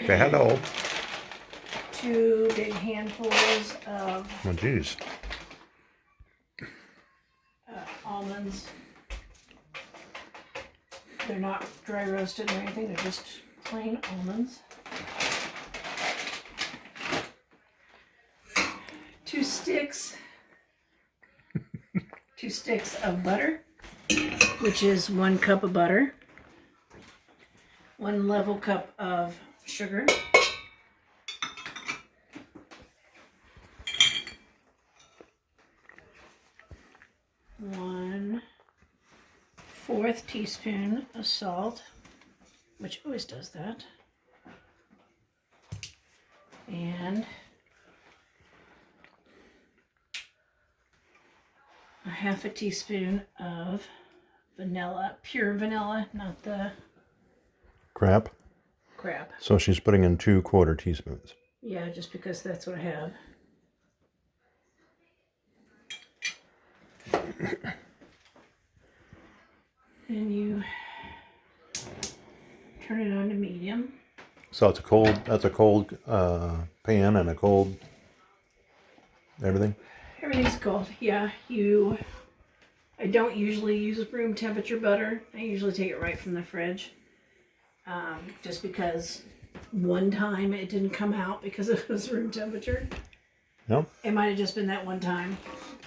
Say hello. 2 big handfuls of Oh, geez. almonds. They're not dry roasted or anything, they're just plain almonds. 2 sticks. 2 sticks of butter, which is 1 cup of butter. 1 level cup of sugar. 1/4 teaspoon of salt, which always does that. And a 1/2 teaspoon of vanilla, pure vanilla, not the Crap. crap. So she's putting in 2 1/4 teaspoons. Yeah, just because that's what I have. And you turn it on to medium. So it's a cold. That's a cold pan and a cold everything. Everything's cold. Yeah, I don't usually use room temperature butter. I usually take it right from the fridge. Just because one time it didn't come out because it was room temperature. No. It might have just been that one time.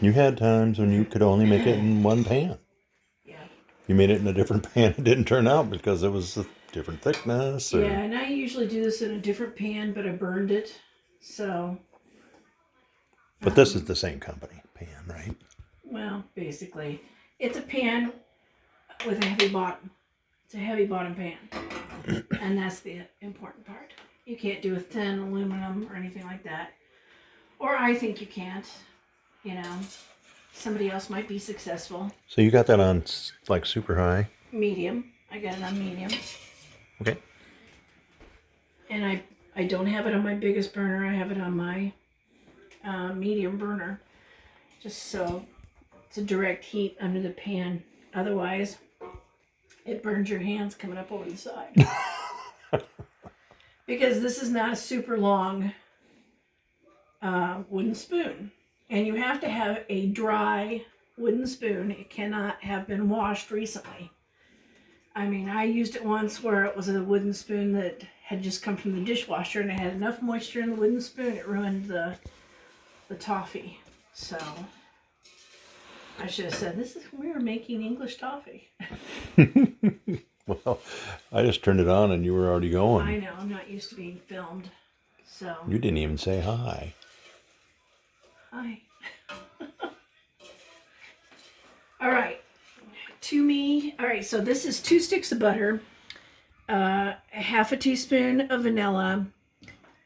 You had times when you could only make it in one pan. Yeah. You made it in a different pan. It didn't turn out because it was a different thickness. Or... Yeah, and I usually do this in a different pan, but I burned it. So. But this is the same company pan, right? Well, basically, it's a pan with a heavy bottom. It's a heavy bottom pan. And that's the important part. You can't do a thin aluminum or anything like that. Or I think you can't. You know, somebody else might be successful. So you got that on like super high? Medium. I got it on medium. Okay. And I don't have it on my biggest burner. I have it on my medium burner. Just so it's a direct heat under the pan. Otherwise, it burns your hands coming up over the side. Because this is not a super long wooden spoon. And you have to have a dry wooden spoon. It cannot have been washed recently. I mean, I used it once where it was a wooden spoon that had just come from the dishwasher and it had enough moisture in the wooden spoon it ruined the toffee. So I should have said, we were making English toffee. Well, I just turned it on and you were already going. I know, I'm not used to being filmed. So. You didn't even say hi. Hi. All right. All right, so this is 2 sticks of butter, 1/2 teaspoon of vanilla,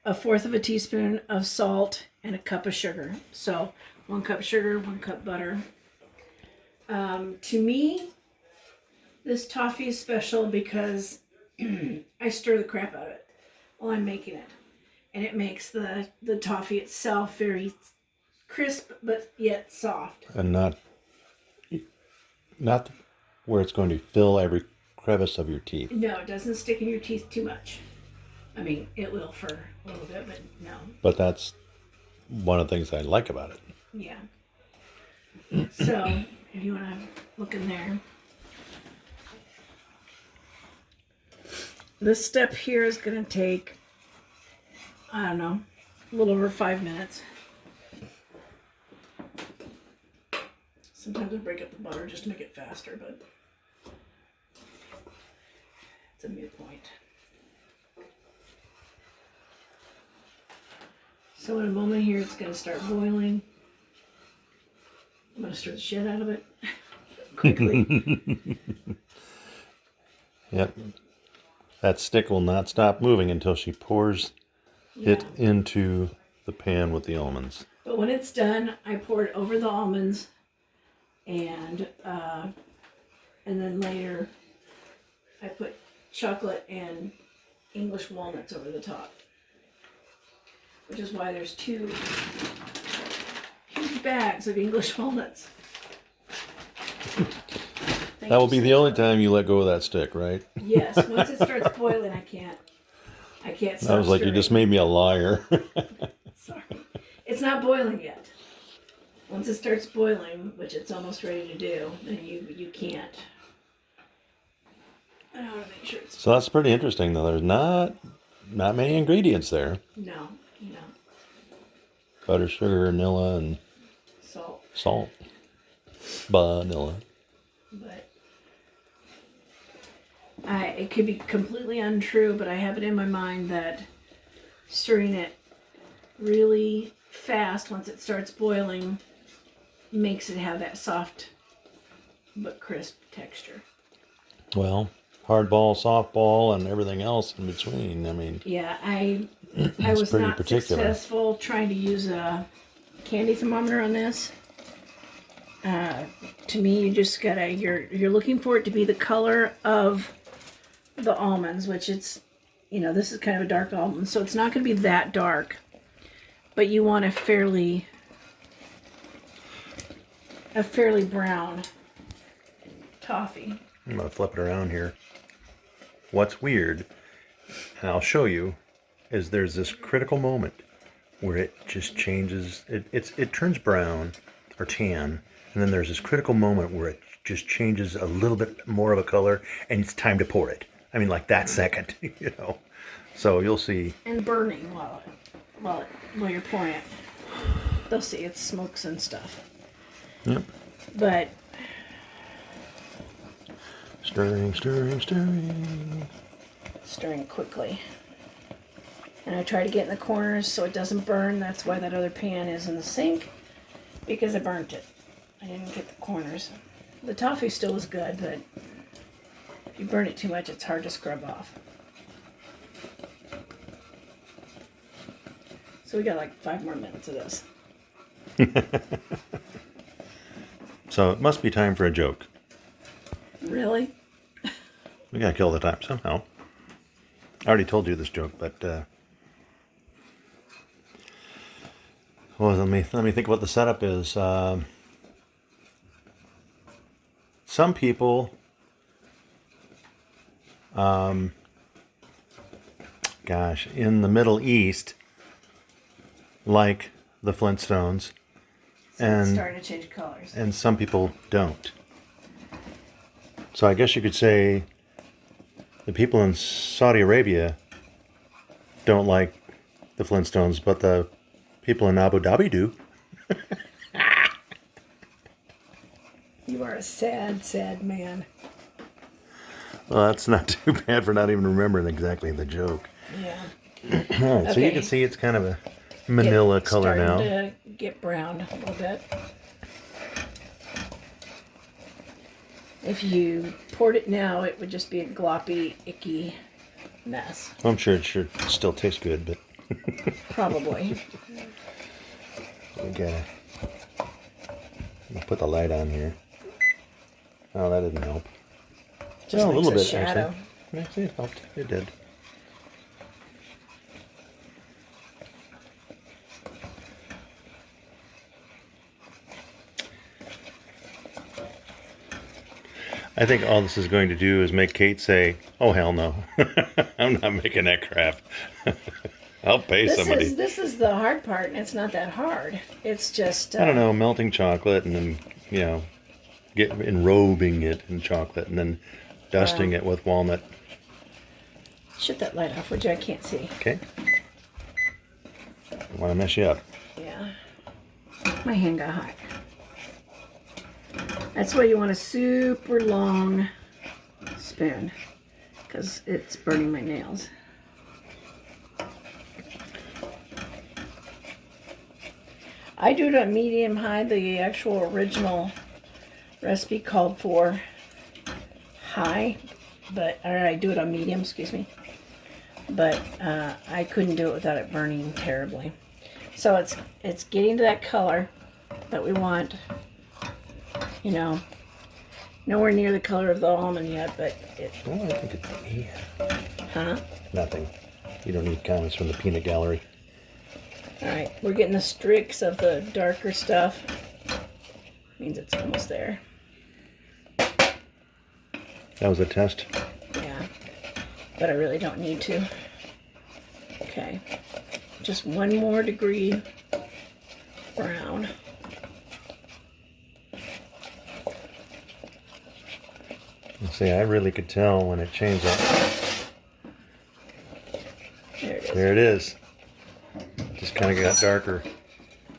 1/4 teaspoon of salt, and a cup of sugar. So 1 cup sugar, 1 cup butter. To me, this toffee is special because I stir the crap out of it while I'm making it. And it makes the toffee itself very crisp, but yet soft. And not where it's going to fill every crevice of your teeth. No, it doesn't stick in your teeth too much. I mean, it will for a little bit, but no. But that's one of the things I like about it. Yeah. So, if you want to look in there. This step here is going to take, I don't know, a little over 5 minutes. Sometimes I break up the butter just to make it faster, but it's a moot point. So in a moment here, it's going to start boiling. I'm going to stir the shit out of it quickly. Yep. That stick will not stop moving until she pours it into the pan with the almonds. But when it's done, I pour it over the almonds, and then later I put chocolate and English walnuts over the top, which is why there's 2 huge bags of English walnuts. That will be the only time you let go of that stick, right? Yes, once it starts boiling, I can't. I can't stop I was like, you stirring. just made me a liar. Sorry. It's not boiling yet. Once it starts boiling, which it's almost ready to do, then you can't. I want to make sure it's... So that's pretty interesting, though. There's not many ingredients there. No. Butter, sugar, vanilla, and Salt. Vanilla. But it could be completely untrue, but I have it in my mind that stirring it really fast once it starts boiling makes it have that soft but crisp texture. Well, hard ball, soft ball, and everything else in between. I mean, yeah, I was pretty not particular. successful trying to use a candy thermometer on this. To me, you just gotta, you're looking for it to be the color of the almonds, which it's, this is kind of a dark almond, so it's not going to be that dark, but you want a fairly brown toffee. I'm going to flip it around here. What's weird, and I'll show you, is there's this critical moment where it just changes. It turns brown or tan, and then there's this critical moment where it just changes a little bit more of a color, and it's time to pour it. I mean, like that second, So you'll see. And burning while you're pouring it. They'll see it smokes and stuff. Yep. But Stirring. Stirring quickly. And I try to get in the corners so it doesn't burn. That's why that other pan is in the sink, because I burnt it. I didn't get the corners. The toffee still is good, but if you burn it too much, it's hard to scrub off. So we got like 5 more minutes of this. So it must be time for a joke. Really? We gotta kill the time somehow. I already told you this joke, but well, let me think what the setup is. Some people, in the Middle East, like the Flintstones, So it's starting to change colors. and some people don't. So I guess you could say the people in Saudi Arabia don't like the Flintstones, but the people in Abu Dhabi do. You are a sad, sad man. Well, that's not too bad for not even remembering exactly the joke. Yeah. All right, so you can see it's kind of a manila color now. Starting to get brown a little bit. If you poured it now, it would just be a gloppy, icky mess. I'm sure it sure still tastes good, but Probably. we gotta put the light on here. Oh, that didn't help. Just Oh, a little makes bit, shadow. actually. Actually, it helped. It did. I think all this is going to do is make Kate say, "Oh hell no, I'm not making that crap. I'll pay somebody." This is the hard part, and it's not that hard. It's just I don't know, melting chocolate and then enrobing it in chocolate and then dusting it with walnut. Shut that light off, would you? I can't see. Okay. Don't want to mess you up. Yeah. My hand got hot. That's why you want a super long spoon, because it's burning my nails. I do it on medium high. The actual original recipe called for high, or I do it on medium, excuse me. But I couldn't do it without it burning terribly. So it's getting to that color that we want. Nowhere near the color of the almond yet, but Oh, I think it's yeah. Huh? Nothing. You don't need comments from the peanut gallery. All right, we're getting the streaks of the darker stuff. Means it's almost there. That was a test. Yeah, but I really don't need to. Okay, just one more degree brown. See, I really could tell when it changed up. There it is. There it is. Just kind of got darker.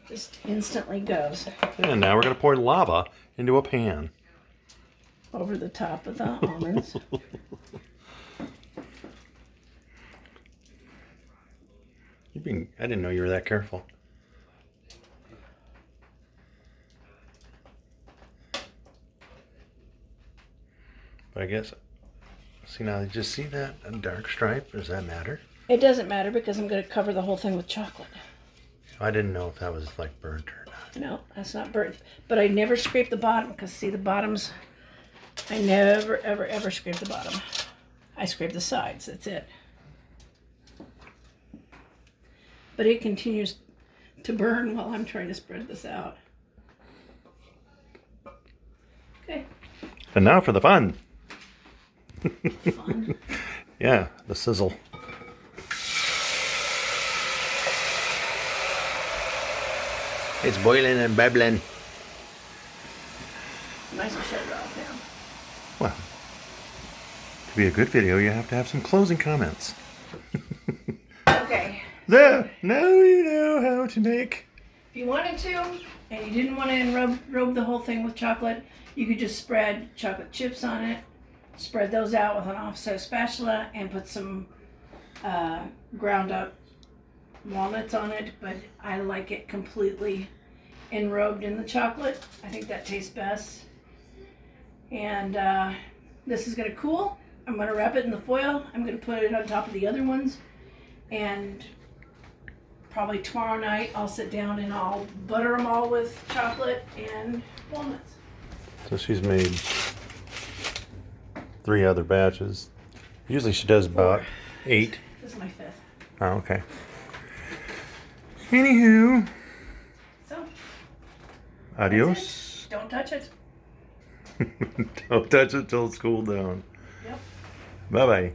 Just instantly goes And now we're going to pour lava into a pan. over the top of the almonds. I didn't know you were that careful. But I guess, see now, did you see that a dark stripe? Does that matter? It doesn't matter because I'm going to cover the whole thing with chocolate. I didn't know if that was like burnt or not. No, that's not burnt. But I never scrape the bottom because see the bottoms, I never, ever, ever scrape the bottom. I scrape the sides, that's it. But it continues to burn while I'm trying to spread this out. Okay. And now for the fun. Fun. Yeah, the sizzle. It's boiling and bubbling. Might as well shut it off now. Well, to be a good video, you have to have some closing comments. Okay. There, now you know how to make. If you wanted to, and you didn't want to enrobe the whole thing with chocolate, you could just spread chocolate chips on it, spread those out with an offset spatula, and put some ground up walnuts on it. But I like it completely enrobed in the chocolate. I think that tastes best. And this is going to cool. I'm going to wrap it in the foil. I'm going to put it on top of the other ones. And probably tomorrow night I'll sit down and I'll butter them all with chocolate and walnuts. So she's made 3 other batches. Usually she does about 8. This is my 5th. Oh, okay. Anywho, So, adios. don't touch it. Don't touch it till it's cooled down. Yep. Bye-bye.